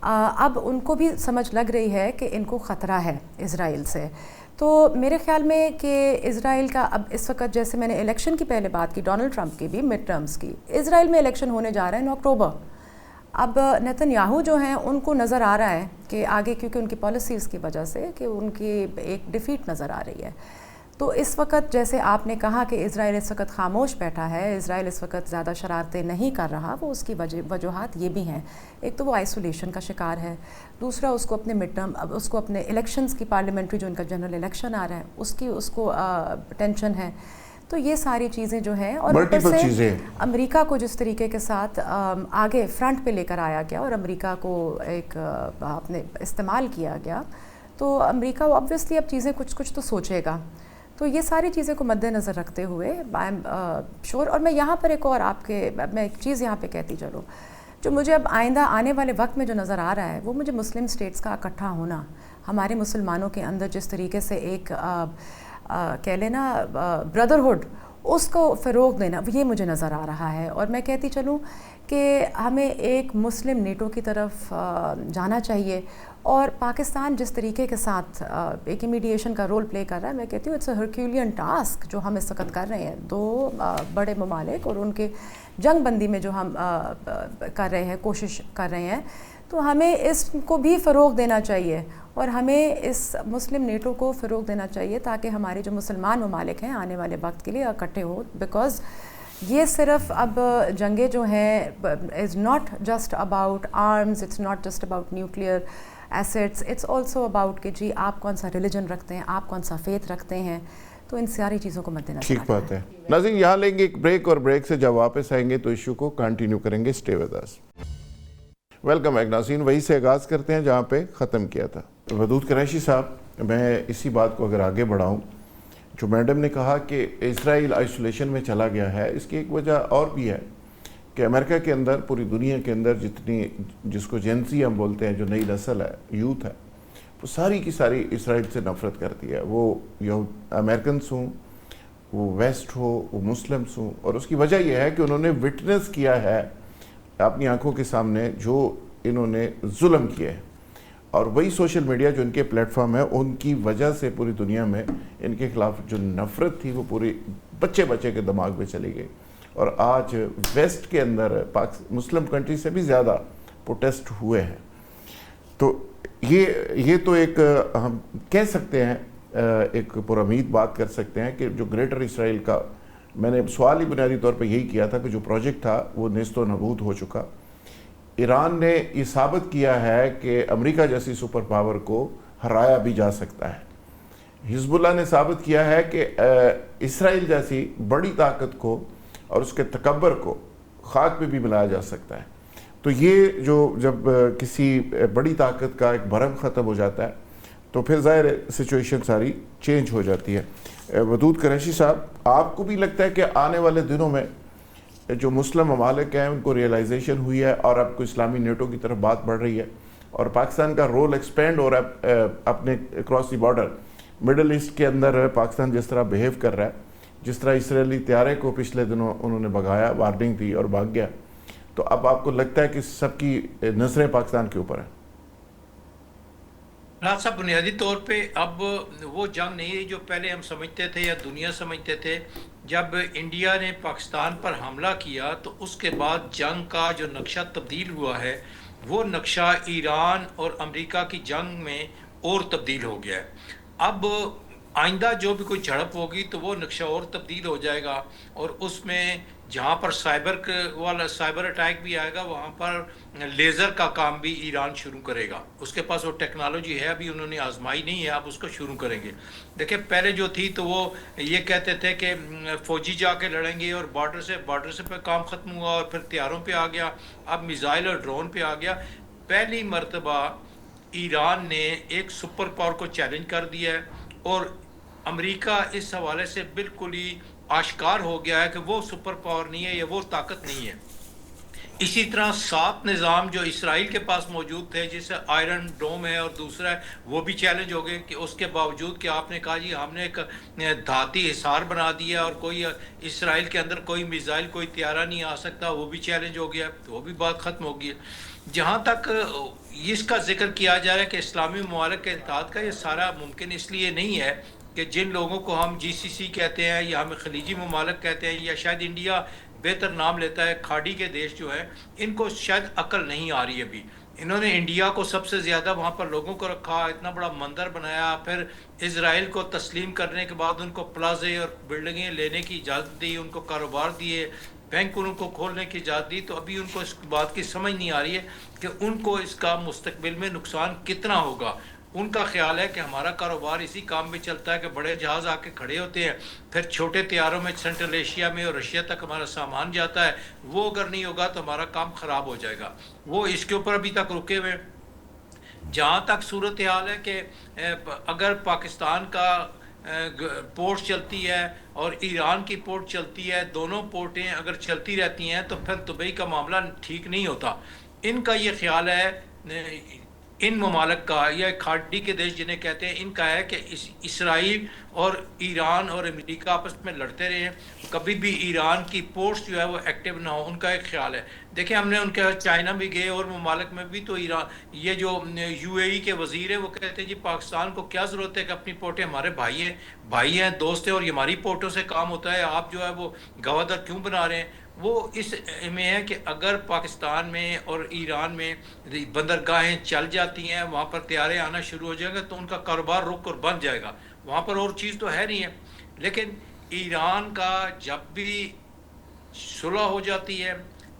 C: اب ان کو بھی سمجھ لگ رہی ہے کہ ان کو خطرہ ہے اسرائیل سے. تو میرے خیال میں کہ اسرائیل کا اب اس وقت, جیسے میں نے الیکشن کی پہلے بات کی, ڈونلڈ ٹرمپ کی بھی مڈ ٹرمز کی, اسرائیل میں الیکشن ہونے جا رہے ہیں 9 اکتوبر. اب نیتن یاہو جو ہیں ان کو نظر آ رہا ہے کہ آگے, کیونکہ ان کی پالیسیز کی وجہ سے, کہ ان کی ایک ڈیفیٹ نظر آ رہی ہے. تو اس وقت جیسے آپ نے کہا کہ اسرائیل اس وقت خاموش بیٹھا ہے, اسرائیل اس وقت زیادہ شرارتیں نہیں کر رہا, وہ اس کی وجوہات یہ بھی ہیں. ایک تو وہ آئسولیشن کا شکار ہے, دوسرا اس کو اپنے مڈ ٹرم, اس کو اپنے الیکشنز کی, پارلیمنٹری جو ان کا جنرل الیکشن آ رہا ہے اس کو ٹینشن ہے. تو یہ ساری چیزیں جو ہیں, اور اوپر سے امریکہ کو جس طریقے کے ساتھ آگے فرنٹ پہ لے کر آیا گیا اور امریکہ کو ایک اپنے استعمال کیا گیا, تو امریکہ اوبویسلی اب چیزیں کچھ تو سوچے گا. تو یہ ساری چیزیں کو مد نظر رکھتے ہوئے آئی ایم شور. اور میں یہاں پر ایک اور میں ایک چیز یہاں پہ کہتی چلوں, جو مجھے اب آئندہ آنے والے وقت میں جو نظر آ رہا ہے, وہ مجھے مسلم اسٹیٹس کا اکٹھا ہونا, ہمارے مسلمانوں کے اندر جس طریقے سے ایک کہہ لینا بردرہڈ, اس کو فروغ دینا, یہ مجھے نظر آ رہا ہے. اور میں کہتی چلوں کہ ہمیں ایک مسلم نیٹو کی طرف جانا چاہیے. اور پاکستان جس طریقے کے ساتھ ایک میڈیشن کا رول پلے کر رہا ہے, میں کہتی ہوں اٹس اے ہرکیولین ٹاسک جو ہم اس وقت کر رہے ہیں. 2 بڑے ممالک اور ان کے جنگ بندی میں جو ہم کر رہے ہیں, کوشش کر رہے ہیں, تو ہمیں اس کو بھی فروغ دینا چاہیے, اور ہمیں اس مسلم نیٹو کو فروغ دینا چاہیے, تاکہ ہمارے جو مسلمان ممالک ہیں آنے والے وقت کے لیے اکٹھے ہو. بیکاز یہ صرف اب جنگیں جو ہیں is not just about arms, it's not just about nuclear assets, it's also about کہ جی آپ کون سا ریلیجن رکھتے ہیں, آپ کون سا فیتھ رکھتے ہیں. تو ان ساری چیزوں کو مد نظر.
A: ٹھیک بات ہے. ناظرین, یہاں لیں گے ایک بریک, اور بریک سے جب واپس آئیں گے تو ایشو کو کنٹینیو کریں گے. Stay with us. Welcome back ناظرین. وہی سے آغاز کرتے ہیں جہاں پہ ختم کیا تھا. ودود قریشی صاحب, میں اسی بات کو اگر آگے بڑھاؤں, جو میڈم نے کہا کہ اسرائیل آئسولیشن میں چلا گیا ہے, اس کی ایک وجہ اور بھی ہے کہ امریکہ کے اندر, پوری دنیا کے اندر جتنی, جس کو جینسی ہم بولتے ہیں, جو نئی نسل ہے, یوتھ ہے, وہ ساری کی ساری اسرائیل سے نفرت کرتی ہے. وہ امریکنس ہوں, وہ ویسٹ ہو, وہ مسلمس ہوں. اور اس کی وجہ یہ ہے کہ انہوں نے وٹنس کیا ہے اپنی آنکھوں کے سامنے جو انہوں نے ظلم کیا ہے. اور وہی سوشل میڈیا جو ان کے پلیٹ فارم ہے, ان کی وجہ سے پوری دنیا میں ان کے خلاف جو نفرت تھی وہ پوری بچے کے دماغ میں چلی گئی. اور آج ویسٹ کے اندر مسلم کنٹری سے بھی زیادہ پروٹیسٹ ہوئے ہیں. تو یہ تو ایک ہم کہہ سکتے ہیں, ایک پر امید بات کر سکتے ہیں کہ جو گریٹر اسرائیل کا, میں نے سوال ہی بنیادی طور پہ یہی کیا تھا کہ جو پروجیکٹ تھا وہ نیست و نابود ہو چکا. ایران نے یہ ثابت کیا ہے کہ امریکہ جیسی سپر پاور کو ہرایا بھی جا سکتا ہے. حزب اللہ نے ثابت کیا ہے کہ اسرائیل جیسی بڑی طاقت کو اور اس کے تکبر کو خاک پہ بھی ملایا جا سکتا ہے. تو یہ جو جب کسی بڑی طاقت کا ایک بھرم ختم ہو جاتا ہے تو پھر ظاہر سچویشن ساری چینج ہو جاتی ہے. ودود قریشی صاحب, آپ کو بھی لگتا ہے کہ آنے والے دنوں میں جو مسلم ممالک ہیں ان کو ریئلائزیشن ہوئی ہے اور اب کو اسلامی نیٹو کی طرف بات بڑھ رہی ہے اور پاکستان کا رول ایکسپینڈ ہو رہا ہے اپنے across the border. Middle East کے اندر پاکستان جس طرح بیہیو کر رہا ہے, جس طرح اسرائیلی طیارے کو پچھلے دنوں انہوں نے بھگایا, وارننگ دی اور بھاگ گیا, تو اب آپ کو لگتا ہے کہ سب کی نظریں پاکستان کے اوپر ہیں؟
D: راز صاحب, بنیادی طور پہ اب وہ جنگ نہیں ہے جو پہلے ہم سمجھتے تھے یا دنیا سمجھتے تھے. جب انڈیا نے پاکستان پر حملہ کیا تو اس کے بعد جنگ کا جو نقشہ تبدیل ہوا ہے وہ نقشہ ایران اور امریکہ کی جنگ میں اور تبدیل ہو گیا ہے. اب آئندہ جو بھی کوئی جھڑپ ہوگی تو وہ نقشہ اور تبدیل ہو جائے گا, اور اس میں جہاں پر سائبر اٹیک بھی آئے گا وہاں پر لیزر کا کام بھی ایران شروع کرے گا. اس کے پاس وہ ٹیکنالوجی ہے, ابھی انہوں نے آزمائی نہیں ہے, اب اس کو شروع کریں گے. دیکھیں پہلے جو تھی تو وہ یہ کہتے تھے کہ فوجی جا کے لڑیں گے اور بارڈر سے پہ کام ختم ہوا, اور پھر طیاروں پہ آ گیا, اب میزائل اور ڈرون پہ آ گیا. پہلی مرتبہ ایران نے ایک سپر پاور کو چیلنج کر دیا ہے, اور امریکہ اس حوالے سے بالکل ہی آشکار ہو گیا ہے کہ وہ سپر پاور نہیں ہے یا وہ طاقت نہیں ہے. اسی طرح 7 نظام جو اسرائیل کے پاس موجود تھے, جیسے آئرن ڈوم ہے اور دوسرا ہے, وہ بھی چیلنج ہو گئے کہ اس کے باوجود کہ آپ نے کہا جی ہم نے ایک دھاتی حصار بنا دیا اور کوئی اسرائیل کے اندر کوئی میزائل کوئی طیارہ نہیں آ سکتا, وہ بھی چیلنج ہو گیا, وہ بھی بات ختم ہو گئی. جہاں تک اس کا ذکر کیا جا رہا ہے کہ اسلامی ممالک کے اتحاد کا, یہ سارا ممکن اس لیے نہیں ہے کہ جن لوگوں کو ہم جی سی سی کہتے ہیں یا ہمیں خلیجی ممالک کہتے ہیں, یا شاید انڈیا بہتر نام لیتا ہے, کھاڑی کے دیش جو ہیں, ان کو شاید عقل نہیں آ رہی ابھی. انہوں نے انڈیا کو سب سے زیادہ وہاں پر لوگوں کو رکھا, اتنا بڑا مندر بنایا, پھر اسرائیل کو تسلیم کرنے کے بعد ان کو پلازے اور بلڈنگیں لینے کی اجازت دی, ان کو کاروبار دیے, بینک ان کو کھولنے کی اجازت دی. تو ابھی ان کو اس بات کی سمجھ نہیں آ رہی ہے کہ ان کو اس کا مستقبل میں نقصان کتنا ہوگا. ان کا خیال ہے کہ ہمارا کاروبار اسی کام میں چلتا ہے کہ بڑے جہاز آ کے کھڑے ہوتے ہیں, پھر چھوٹے طیاروں میں سینٹرل ایشیا میں اور رشیا تک ہمارا سامان جاتا ہے, وہ اگر نہیں ہوگا تو ہمارا کام خراب ہو جائے گا. وہ اس کے اوپر ابھی تک رکے ہوئے. جہاں تک صورتحال ہے کہ اگر پاکستان کا پورٹ چلتی ہے اور ایران کی پورٹ چلتی ہے, دونوں پورٹیں اگر چلتی رہتی ہیں تو پھر دبئی کا معاملہ ٹھیک نہیں ہوتا. ان کا یہ خیال ہے, ان ممالک کا, یا کھاڑی کے دیش جنہیں کہتے ہیں, ان کا ہے کہ اسرائیل اور ایران اور امریکہ آپس میں لڑتے رہے ہیں, کبھی بھی ایران کی پورٹس جو ہے وہ ایکٹیو نہ ہو. ان کا ایک خیال ہے. دیکھیں ہم نے ان کے چائنا بھی گئے اور ممالک میں بھی, تو ایران یہ جو یو اے ای کے وزیر ہیں وہ کہتے ہیں جی پاکستان کو کیا ضرورت ہے کہ اپنی پورٹیں, ہمارے بھائی ہیں دوست ہیں, اور یہ ہماری پورٹوں سے کام ہوتا ہے, آپ جو ہے وہ گوادر کیوں بنا رہے ہیں. وہ اس میں ہے کہ اگر پاکستان میں اور ایران میں بندرگاہیں چل جاتی ہیں, وہاں پر طیارے آنا شروع ہو جائے گا تو ان کا کاروبار رک اور بند جائے گا. وہاں پر اور چیز تو ہے نہیں ہے. لیکن ایران کا جب بھی صلح ہو جاتی ہے,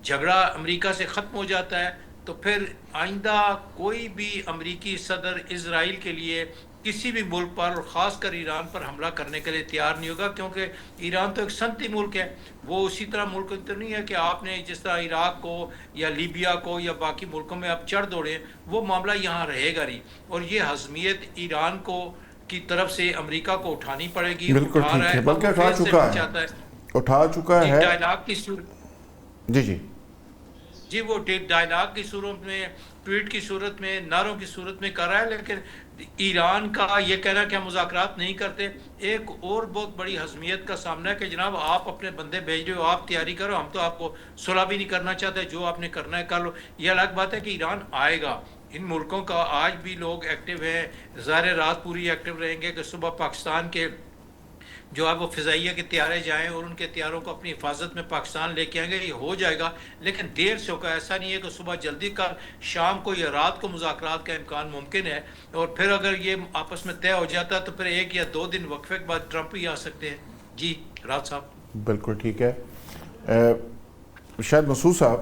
D: جھگڑا امریکہ سے ختم ہو جاتا ہے, تو پھر آئندہ کوئی بھی امریکی صدر اسرائیل کے لیے کسی بھی ملک پر, اور خاص کر ایران پر حملہ کرنے کے لیے تیار نہیں ہوگا, کیونکہ ایران تو ایک صنعتی ملک ہے. وہ اسی طرح ملک تو نہیں ہے کہ آپ نے جس طرح عراق کو یا لیبیا کو یا باقی ملکوں میں آپ چڑھ دوڑے, وہ معاملہ یہاں رہے گا نہیں. اور یہ حزمیت ایران کو کی طرف سے امریکہ کو اٹھانی پڑے گی.
A: بالکل ٹھیک ہے, بلکہ اٹھا چکا ہے
D: ڈائلاگ کی صورت. جی وہ ڈائلاگ کی صورت میں, ٹویٹ کی صورت میں, نعروں کی صورت میں کر رہا ہے. لیکن ایران کا یہ کہنا کہ ہم مذاکرات نہیں کرتے, ایک اور بہت بڑی حزمیت کا سامنا ہے کہ جناب آپ اپنے بندے بھیج رہے ہو, آپ تیاری کرو, ہم تو آپ کو صلح بھی نہیں کرنا چاہتے, جو آپ نے کرنا ہے کر لو. یہ الگ بات ہے کہ ایران آئے گا. ان ملکوں کا آج بھی لوگ ایکٹیو ہیں, ظاہر رات پوری ایکٹیو رہیں گے کہ صبح پاکستان کے جو ہے وہ فضائیہ کے طیارے جائیں اور ان کے طیاروں کو اپنی حفاظت میں پاکستان لے کے آئیں گے. یہ ہو جائے گا, لیکن دیر سے ہوگا. ایسا نہیں ہے کہ صبح جلدی کر شام کو یا رات کو مذاکرات کا امکان ممکن ہے. اور پھر اگر یہ آپس میں طے ہو جاتا ہے تو پھر 1 یا 2 دن وقفے کے بعد ٹرمپ ہی آ سکتے ہیں. جی راز صاحب.
A: بالکل ٹھیک ہے. شاید مسعود صاحب,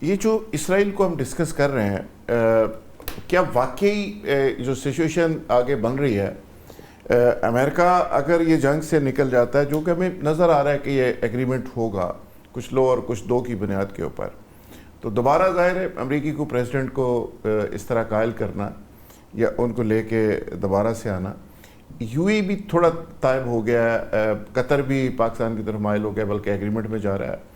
A: یہ جو اسرائیل کو ہم ڈسکس کر رہے ہیں, کیا واقعی جو سچویشن آگے بن رہی ہے, امریکہ اگر یہ جنگ سے نکل جاتا ہے, جو کہ ہمیں نظر آ رہا ہے کہ یہ ایگریمنٹ ہوگا کچھ لو اور کچھ دو کی بنیاد کے اوپر, تو دوبارہ ظاہر ہے امریکی کو پریزیڈنٹ کو اس طرح قائل کرنا یا ان کو لے کے دوبارہ سے آنا. یو اے بھی تھوڑا طائب ہو گیا ہے, قطر بھی پاکستان کی طرف مائل ہو گیا, بلکہ ایگریمنٹ میں جا رہا ہے.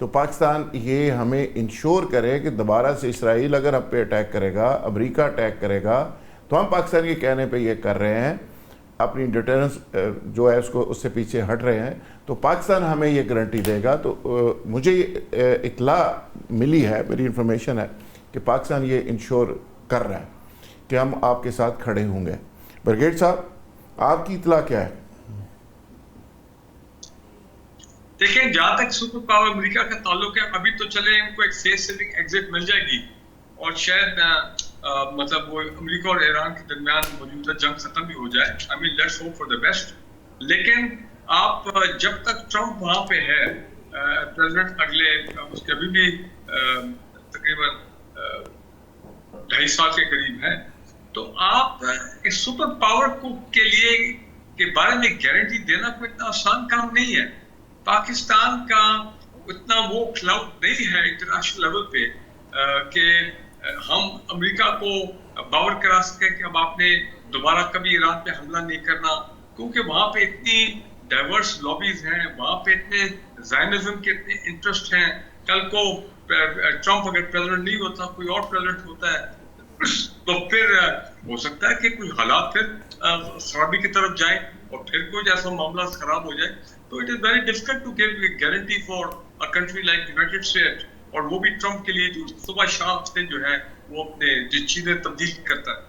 A: تو پاکستان یہ ہمیں انشور کرے کہ دوبارہ سے اسرائیل اگر ہم پہ اٹیک کرے گا، امریکہ اٹیک کرے گا، تو ہم پاکستان کے کہنے پہ یہ کر رہے ہیں، اپنی ڈیٹرنس جو ہے اس سے پیچھے ہٹ رہے ہیں، تو پاکستان ہمیں یہ گارنٹی دے گا. تو مجھے اطلاع ملی ہے، میری انفارمیشن ہے کہ پاکستان یہ انشور کر رہا ہے کہ ہم آپ کے ساتھ کھڑے ہوں گے. برگیڈ صاحب آپ کی اطلاع کیا ہے؟
B: دیکھیں جہاں تک سپر پاور امریکہ کا تعلق ہے، ابھی تو چلے ان کو ایک سیف سیونگ ایگزٹ مل جائے گی اور شاید مطلب وہ امریکہ اور ایران کے درمیان موجودہ جنگ ختم بھی ہو جائے. I mean let's hope for the best. لیکن آپ جب تک ٹرمپ وہاں پہ ہے، پریزیڈنٹ اگلے اس کے ابھی بھی تقریباً 2.5 سال کے قریب ہے، تو آپ اس سپر پاور کو کے لیے کے بارے میں گارنٹی دینا کوئی اتنا آسان کام نہیں ہے. پاکستان کا اتنا وہ کلاؤڈ نہیں ہے انٹرنیشنل لیول پہ کہ ہم امریکہ کو باور کرا سکیں کہ اب آپ نے دوبارہ کبھی ایران پہ حملہ نہیں کرنا، کیونکہ وہاں پہ اتنی ڈائیورس لابیز ہیں، وہاں پہ اتنے زائنزم کے اتنے انٹرسٹ ہیں. کل کو ٹرمپ اگر پریزیڈنٹ نہیں ہوتا، کوئی اور پریزیڈنٹ ہوتا ہے، تو پھر ہو سکتا ہے کہ کوئی حالات پھر خرابی کی طرف جائیں اور پھر کوئی جیسا معاملہ خراب ہو جائے. تو it is very difficult to give guarantee for a country like United State, اور وہ بھی ٹرمپ کے لیے جو صبح شام سے جو ہے وہ اپنے جو چیزیں تبدیل کرتا ہے.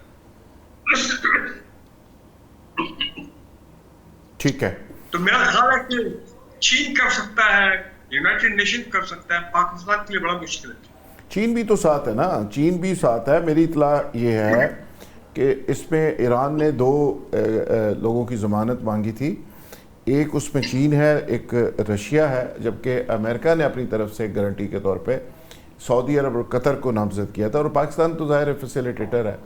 A: ٹھیک ہے،
B: تو میرا خیال ہے کہ چین کر سکتا ہے، یونائٹڈ نیشن کر سکتا ہے، پاکستان کے لیے بڑا مشکل ہے.
A: چین بھی تو ساتھ ہے نا، چین بھی ساتھ ہے. میری اطلاع یہ ہے کہ اس میں ایران نے 2 لوگوں کی ضمانت مانگی تھی. ایک اس میں چین ہے، ایک رشیا ہے، جبکہ امریکہ نے اپنی طرف سے گارنٹی کے طور پہ سعودی عرب اور قطر کو نامزد کیا تھا. اور پاکستان تو ظاہر فیسیلیٹیٹر ہے،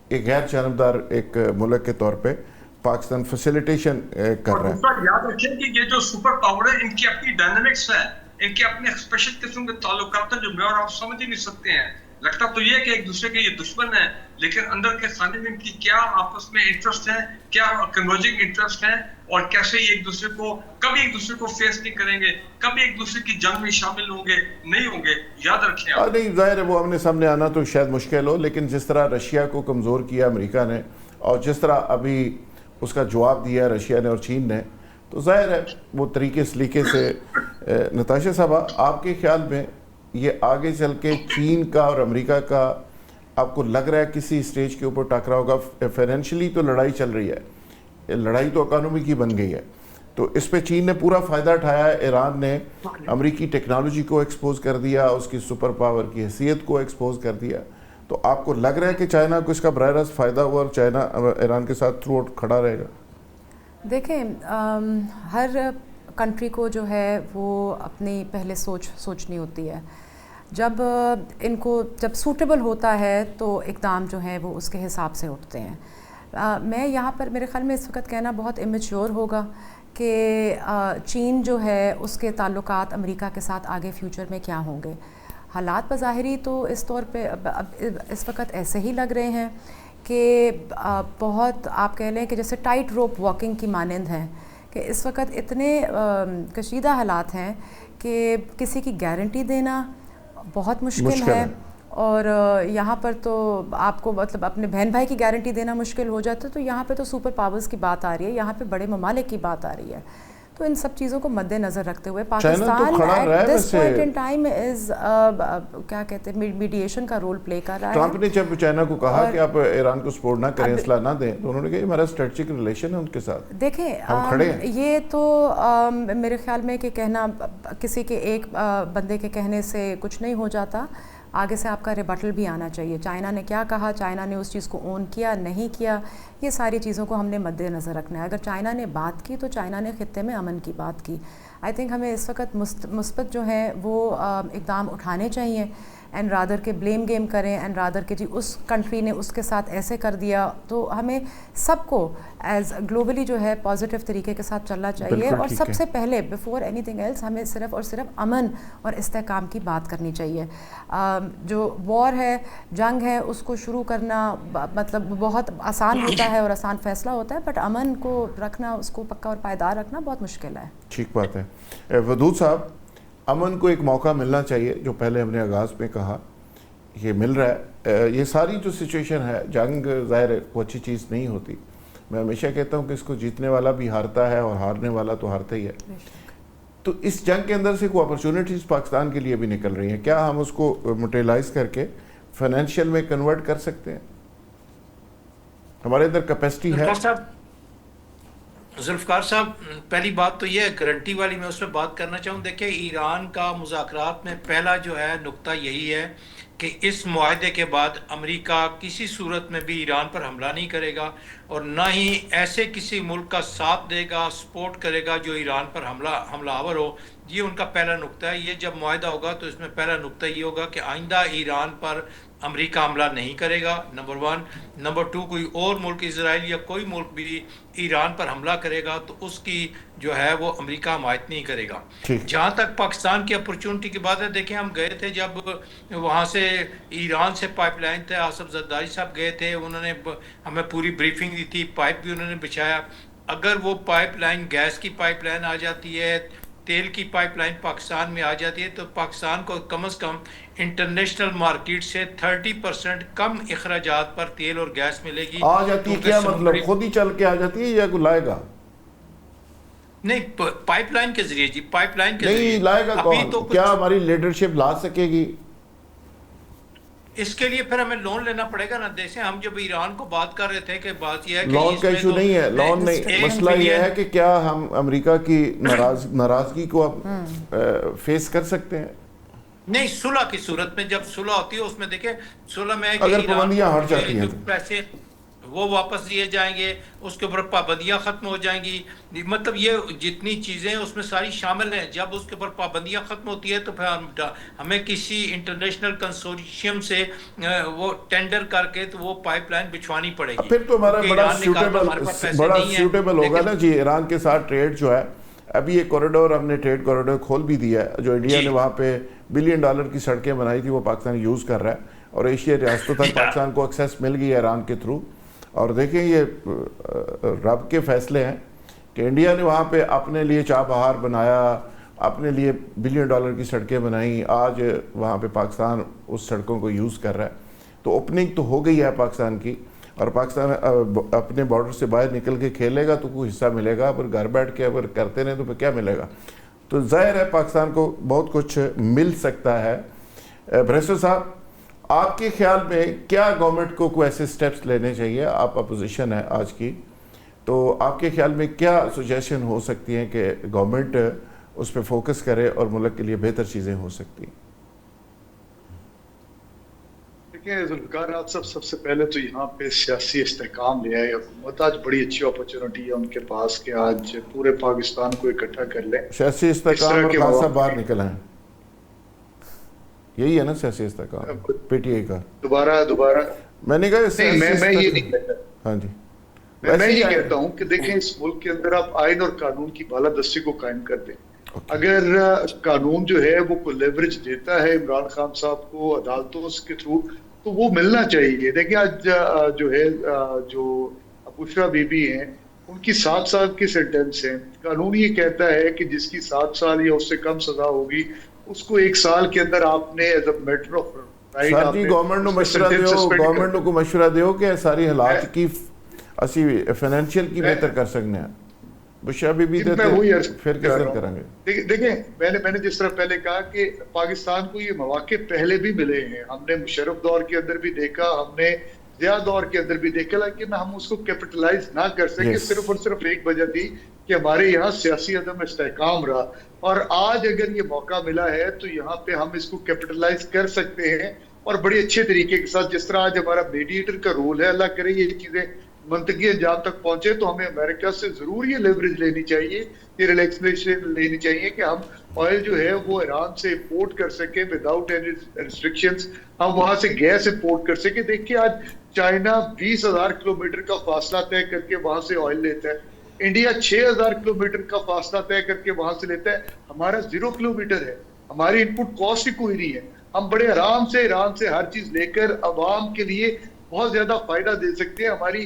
A: ایک غیر جانبدار ایک ملک کے طور پہ پاکستان فیسیلیٹیشن کر رہا ہے.
B: یاد رکھیں کہ یہ جو سپر پاور ہے، ان کی اپنی ڈائنامکس ہے، ان کے اپنے اسپیشل قسم کے تعلقات ہیں جو میں اور آپ سمجھ ہی نہیں سکتے ہیں. لگتا تو یہ کہ ایک دوسرے کے یہ دشمن ہیں، لیکن اندر کے خانے میں ان کی کیا آپس میں انٹرسٹ ہیں، کیا کنورجنگ انٹرسٹ ہیں، اور کیسے یہ ایک دوسرے کو کبھی ایک دوسرے کو فیس نہیں کریں گے، کبھی ایک دوسرے کی جنگ میں شامل ہوں گے نہیں ہوں گے. یاد رکھیں آپ.
A: نہیں، ظاہر ہے وہ ہم نے سامنے آنا تو شاید مشکل ہو، لیکن جس طرح رشیا کو کمزور کیا امریکہ نے، اور جس طرح ابھی اس کا جواب دیا رشیا نے اور چین نے، تو ظاہر ہے وہ طریقے سلیقے سے. نتاشا صاحبہ آپ کے خیال میں یہ آگے چل کے چین کا اور امریکہ کا آپ کو لگ رہا ہے کسی سٹیج کے اوپر ٹکرا ہوگا؟ فائنینشلی تو لڑائی چل رہی ہے، لڑائی تو اکانومی کی بن گئی ہے، تو اس پہ چین نے پورا فائدہ اٹھایا ہے. ایران نے امریکی ٹیکنالوجی کو ایکسپوز کر دیا، اس کی سپر پاور کی حیثیت کو ایکسپوز کر دیا. تو آپ کو لگ رہا ہے کہ چائنا کو اس کا براہ راست فائدہ ہوا اور چائنا ایران کے ساتھ تھرو آؤٹ کھڑا رہے گا؟
C: دیکھیں ہر کنٹری کو جو ہے وہ اپنی پہلے سوچنی ہوتی ہے. جب ان کو جب سوٹیبل ہوتا ہے تو اقدام جو ہیں وہ اس کے حساب سے اٹھتے ہیں. میں یہاں پر میرے خیال میں اس وقت کہنا بہت امیچور ہوگا کہ چین جو ہے اس کے تعلقات امریکہ کے ساتھ آگے فیوچر میں کیا ہوں گے. حالات بظاہری تو اس طور پہ اس وقت ایسے ہی لگ رہے ہیں کہ بہت آپ کہہ لیں کہ جیسے ٹائٹ روپ واکنگ کی مانند ہیں، کہ اس وقت اتنے کشیدہ حالات ہیں کہ کسی کی گارنٹی دینا بہت مشکل ہے. اور یہاں پر تو آپ کو مطلب اپنے بہن بھائی کی گارنٹی دینا مشکل ہو جاتا ہے. تو یہاں پہ تو سپر پاورز کی بات آ رہی ہے، یہاں پہ بڑے ممالک کی بات آ رہی ہے. تو ان سب چیزوں کو مد نظر رکھتے ہوئے Pakistan at this point in time is کیا کہتے ہیں میڈیشن کا رول پلے کر رہا ہے.
A: ٹرمپ نے جب چائنا کو کہا کہ آپ ایران کو سپورٹ نہ کریں، اسلحہ نہ دیں، تو انہوں نے کہا ہمارا اسٹریٹجک ریلیشن ہے ان کے ساتھ،
C: دیکھیں
A: ہم کھڑے ہیں.
C: یہ تو میرے خیال میں کہ کہنا کسی کے ایک بندے کے کہنے سے کچھ نہیں ہو جاتا، آگے سے آپ کا ریبٹل بھی آنا چاہیے. چائنا نے کیا کہا، چائنا نے اس چیز کو اون کیا نہیں کیا، یہ ساری چیزوں کو ہم نے مد نظر رکھنا ہے. اگر چائنا نے بات کی تو چائنا نے خطے میں امن کی بات کی. آئی تھنک ہمیں اس وقت مثبت جو ہیں وہ اقدام اٹھانے چاہیے، اینڈ رادر کے بلیم گیم کریں، اینڈ رادر کہ جی اس کنٹری نے اس کے ساتھ ایسے کر دیا. تو ہمیں سب کو ایز گلوبلی جو ہے پازیٹیو طریقے کے ساتھ چلنا چاہیے، اور سب سے پہلے بیفور اینی تھنگ ایلس ہمیں صرف اور صرف امن اور استحکام کی بات کرنی چاہیے. جو وار ہے، جنگ ہے، اس کو شروع کرنا مطلب بہت آسان ہوتا ہے اور آسان فیصلہ ہوتا ہے، بٹ امن کو رکھنا، اس کو پکا اور پائیدار رکھنا بہت مشکل ہے.
A: ٹھیک بات ہے. ودود صاحب امن کو ایک موقع ملنا چاہیے, جو پہلے ہم نے آغاز میں کہا یہ مل رہا ہے. یہ ساری جو سچویشن ہے, جنگ ظاہر ہے وہ اچھی چیز نہیں ہوتی. میں ہمیشہ کہتا ہوں کہ اس کو جیتنے والا بھی ہارتا ہے اور ہارنے والا تو ہارتا ہی ہے. تو اس جنگ کے اندر سے کوئی اپرچونٹیز پاکستان کے لیے بھی نکل رہی ہیں, کیا ہم اس کو موٹیلائز کر کے فائنینشیل میں کنورٹ کر سکتے ہیں؟ ہمارے اندر کیپیسٹی ہے؟
D: ذوالفقار صاحب, پہلی بات تو یہ گارنٹی والی میں اس میں بات کرنا چاہوں. دیکھیں, ایران کا مذاکرات میں پہلا جو ہے نقطہ یہی ہے کہ اس معاہدے کے بعد امریکہ کسی صورت میں بھی ایران پر حملہ نہیں کرے گا, اور نہ ہی ایسے کسی ملک کا ساتھ دے گا, سپورٹ کرے گا جو ایران پر حملہ آور ہو. یہ ان کا پہلا نقطہ ہے. یہ جب معاہدہ ہوگا تو اس میں پہلا نقطہ یہ ہوگا کہ آئندہ ایران پر امریکہ حملہ نہیں کرے گا, نمبر 1. نمبر 2, کوئی اور ملک, اسرائیل یا کوئی ملک بھی ایران پر حملہ کرے گا تو اس کی جو ہے وہ امریکہ حمایت نہیں کرے گا. جہاں تک پاکستان کی اپرچونٹی کی بات ہے, دیکھیں ہم گئے تھے جب وہاں سے ایران سے پائپ لائن تھے, آصف زرداری صاحب گئے تھے, انہوں نے ہمیں پوری بریفنگ دی تھی, پائپ بھی انہوں نے بچھایا. اگر وہ پائپ لائن, گیس کی پائپ لائن آ جاتی ہے, تیل کی پائپ لائن پاکستان میں آ جاتی ہے, تو پاکستان کو کم از کم انٹرنیشنل مارکیٹ سے 30% کم اخراجات پر تیل اور گیس ملے گی.
A: آ جاتی ہے کیا مطلب, خود ہی چل کے آ جاتی ہے یا کوئی لائے گا؟
D: نہیں, پائپ لائن کے ذریعے جی, پائپ لائن کے ذریعے.
A: نہیں لائے گا کون؟ کیا ہماری لیڈرشپ لا سکے گی؟
D: اس کے لیے پھر ہمیں لون لینا پڑے گا نا. جیسے ہم جب ایران کو بات کر رہے تھے کہ بات یہ ہے کہ
A: لون کا ایشو نہیں ہے, لون نہیں, مسئلہ یہ ہے کہ کیا ہم امریکہ کی ناراضگی کو اب فیس کر سکتے ہیں؟
D: نہیں, صلح کی صورت میں, جب صلح ہوتی ہے اس میں دیکھیں صلح میں
A: اگر پابندیاں ہٹ جاتی ہیں
D: پیسے وہ واپس دیے جائیں گے, اس کے اوپر پابندیاں ختم ہو جائیں گی. مطلب یہ جتنی چیزیں اس میں ساری شامل ہیں. جب اس کے اوپر پابندیاں ختم ہوتی ہے تو پھر ہمیں کسی انٹرنیشنل کنسورشیم سے وہ ٹینڈر کر کے تو وہ پائپ لائن بچھوانی پڑے گی.
A: پھر تو ہمارا بڑا سیوٹیبل ہوگا نا جی ایران کے ساتھ ٹریڈ جو ہے. ابھی یہ کوریڈور, ہم نے ٹریڈ کوریڈور کھول بھی دیا ہے, جو انڈیا نے وہاں پہ $1 بلین کی سڑکیں بنائی تھی وہ پاکستان یوز کر رہا ہے, اور ایشیا ریاستوں تک پاکستان کو ایکسیس مل گئی ہے ایران کے تھرو. اور دیکھیں یہ رب کے فیصلے ہیں کہ انڈیا نے وہاں پہ اپنے لیے چابہار بنایا, اپنے لیے $1 بلین کی سڑکیں بنائیں, آج وہاں پہ پاکستان اس سڑکوں کو یوز کر رہا ہے. تو اوپننگ تو ہو گئی ہے پاکستان کی, اور پاکستان اپنے بارڈر سے باہر نکل کے کھیلے گا تو کوئی حصہ ملے گا, پر گھر بیٹھ کے اگر کرتے رہیں تو پھر کیا ملے گا؟ تو ظاہر ہے پاکستان کو بہت کچھ مل سکتا ہے. بریسٹر صاحب, آپ کے خیال میں کیا گورنمنٹ کو کوئی ایسے سٹیپس لینے چاہیے؟ آپ اپوزیشن ہے آج کی, تو آپ کے خیال میں کیا سجیشن ہو سکتی ہیں کہ گورنمنٹ اس پہ فوکس کرے اور ملک کے لیے بہتر چیزیں ہو سکتی ہیں؟
E: دیکھیں ذوالفقار, آپ سب سے پہلے تو یہاں پہ سیاسی استحکام لے آئے. حکومت آج بڑی اچھی اپرچونٹی ہے ان کے پاس کہ آج پورے پاکستان کو اکٹھا کر لیں.
A: سیاسی استحکام اور خان صاحب باہر نکل ہیں, یہی ہے نا سیاسی استحکام پی ٹی آئی کا.
E: دوبارہ
A: میں نے کہا
E: میں یہ نہیں کہتا.
A: ہاں جی,
E: میں یہ کہتا ہوں کہ دیکھیں اس ملک کے اندر آپ آئین اور قانون کی بالادستی کو قائم کر دیں. اگر قانون جو ہے وہ کوئی لیوریج دیتا ہے عمران خان صاحب کو عدالتوں کے تھرو تو وہ ملنا چاہیے. دیکھیں آج جو ہے جو بشرا بی بی ہیں ان کی 7 سال کی سینٹنس ہے. قانون یہ کہتا ہے کہ جس کی 7 سال یا اس سے کم سزا ہوگی اس کو 1 سال کے اندر آپ نے as a matter of right.
A: Sir ji government کو مشورہ دیو, گورنمنٹ کو مشورہ دیو کہ ساری حالات کی اسی فائنینشیل کی بہتر کر سکنے ہیں. بشرا بی بی دیتے پھر کس طرح کریں گے؟
E: دیکھیں میں نے جس طرح پہلے کہا کہ پاکستان کو یہ مواقع پہلے بھی ملے ہیں. ہم نے مشرف دور کے اندر بھی دیکھا, ہم نے ضیاء دور کے اندر بھی دیکھا, لیکن ہم اس کو کیپٹلائز نہ کر سکے. صرف اور صرف ایک وجہ تھی کہ ہمارے یہاں سیاسی عدم استحکام رہا. اور آج اگر یہ موقع ملا ہے تو یہاں پہ ہم اس کو کیپٹلائز کر سکتے ہیں اور بڑے اچھے طریقے کے ساتھ. جس طرح آج ہمارا میڈیٹر کا رول ہے, اللہ کرے یہ چیزیں منطقی انجام تک پہنچے تو ہمیں امریکہ سے ضرور یہ لیوریج لینی چاہیے, یہ ریلیکسیشن لینی چاہیے کہ ہم آئل جو ہے وہ ایران سے امپورٹ کر سکیں وداؤٹ اینی ریسٹرکشنز, ہم وہاں سے گیس امپورٹ کر سکیں. دیکھیں آج چائنا 20,000 کلومیٹر کا فاصلہ طے کر کے وہاں سے آئل لیتا ہے, انڈیا 6,000 کلومیٹر کا فاصلہ طے کر کے وہاں سے لیتا ہے, ہمارا 0 کلومیٹر ہے. ہماری ان پٹ کاسٹ ہی کوئی نہیں ہے. ہم بڑے آرام سے ایران سے ہر چیز لے کر عوام کے لیے بہت زیادہ فائدہ دے سکتے ہیں. ہماری